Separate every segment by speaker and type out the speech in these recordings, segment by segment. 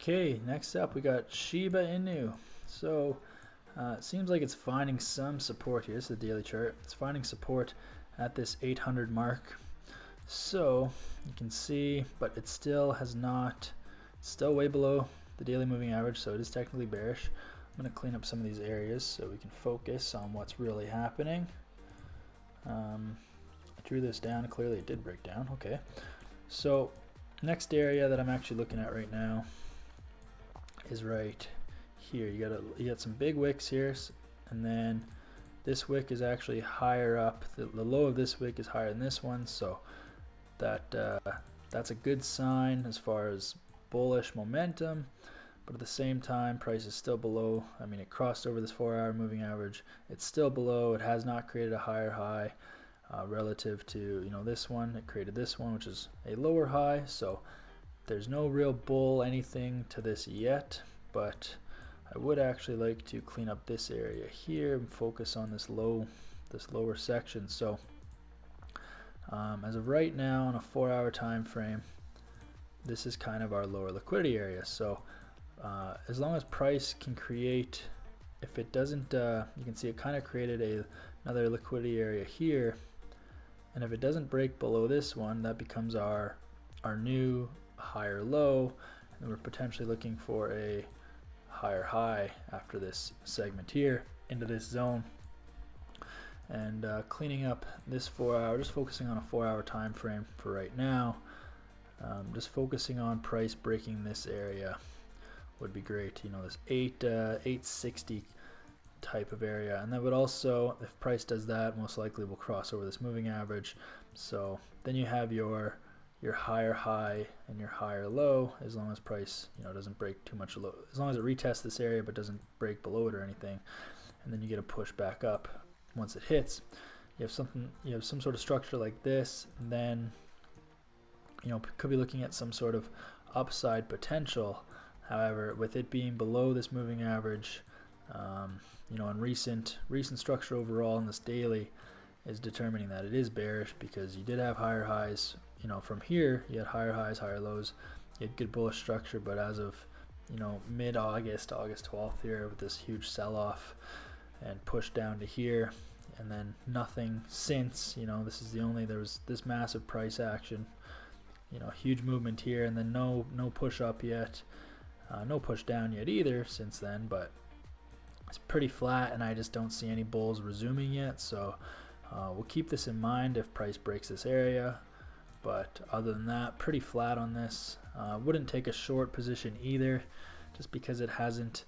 Speaker 1: Okay, next up we got Shiba Inu. So it seems like it's finding some support here. This is the daily chart. It's finding support at this 800 mark. So you can see, but it still has not, still way below the daily moving average, so it is technically bearish. I'm going to clean up some of these areas so we can focus on what's really happening. I drew this down. Clearly it did break down. Okay, so next area that I'm actually looking at right now is right here. You got some big wicks here, and then this wick is actually higher up. The low of this wick is higher than this one, so that's a good sign as far as bullish momentum. But at the same time, price is still below. I mean, it crossed over this 4-hour moving average. It's still below. It has not created a higher high relative to this one. It created this one, which is a lower high. So there's no real bull anything to this yet. But I would actually like to clean up this area here and focus on this lower section. So as of right now, on a 4-hour time frame, this is kind of our lower liquidity area. So as long as price can create, if it doesn't, you can see it kind of created another liquidity area here, and if it doesn't break below this one, that becomes our new higher low, and we're potentially looking for a higher high after this segment here into this zone. And cleaning up this 4-hour, just focusing on a 4-hour time frame for right now, just focusing on price breaking this area would be great. This 860 type of area, and that would also, if price does that, most likely will cross over this moving average. So then you have your higher high and your higher low, as long as price doesn't break too much low, as long as it retests this area but doesn't break below it or anything, and then you get a push back up once it hits. You have some sort of structure like this, and then could be looking at some sort of upside potential. However, with it being below this moving average, and recent structure overall in this daily is determining that it is bearish, because you did have higher highs. From here you had higher highs, higher lows. You had good bullish structure, but as of mid-August, August 12th here, with this huge sell-off and push down to here, and then nothing since. This is there was this massive price action, huge movement here, and then no push up yet. No push down yet either since then, but it's pretty flat, and I just don't see any bulls resuming yet. So we'll keep this in mind if price breaks this area. But other than that, pretty flat on this. Wouldn't take a short position either, just because it hasn't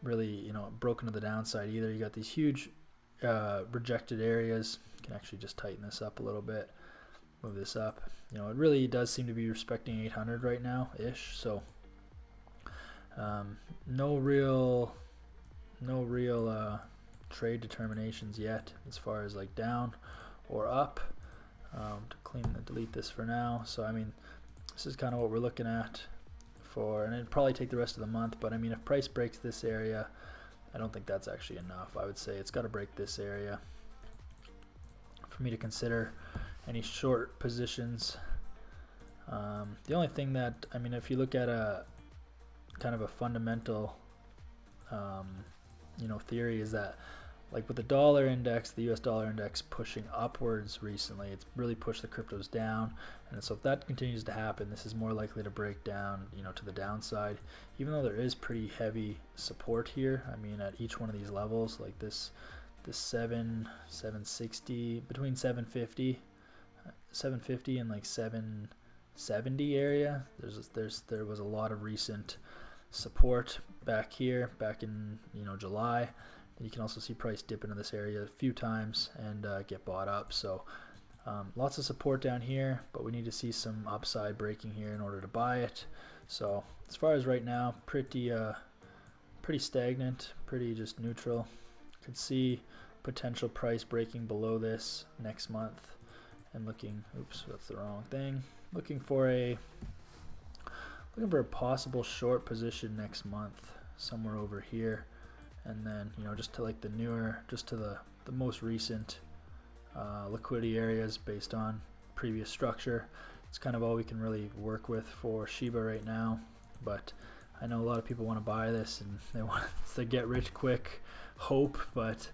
Speaker 1: really broken to the downside either. You got these huge rejected areas. You can actually just tighten this up a little bit, move this up. It really does seem to be respecting 800 right now ish. So no real trade determinations yet as far as like down or up. To delete this for now. So I mean, this is kind of what we're looking at for, and it'd probably take the rest of the month. But I mean, if price breaks this area, I don't think that's actually enough. I would say it's got to break this area for me to consider any short positions. The only thing that, I mean, if you look at a kind of a fundamental theory, is that like with the dollar index, the US dollar index pushing upwards recently, it's really pushed the cryptos down, and so if that continues to happen, this is more likely to break down to the downside, even though there is pretty heavy support here. I mean, at each one of these levels, like this 760, between 750 and like 770 area, there was a lot of recent support back here back in July. You can also see price dip into this area a few times and get bought up. So lots of support down here, but we need to see some upside breaking here in order to buy it. So as far as right now, pretty stagnant, pretty just neutral. Could see potential price breaking below this next month, and looking, oops, that's the wrong thing. Looking for a possible short position next month, somewhere over here. And then just to like the most recent liquidity areas based on previous structure. It's kind of all we can really work with for Shiba right now. But I know a lot of people want to buy this and they want to get rich quick hope, but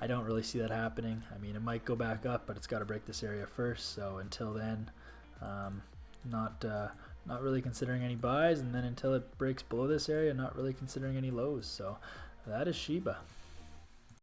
Speaker 1: I don't really see that happening. I mean, it might go back up, but it's got to break this area first. So until then, not really considering any buys, and then until it breaks below this area, not really considering any lows. So that is Shiba.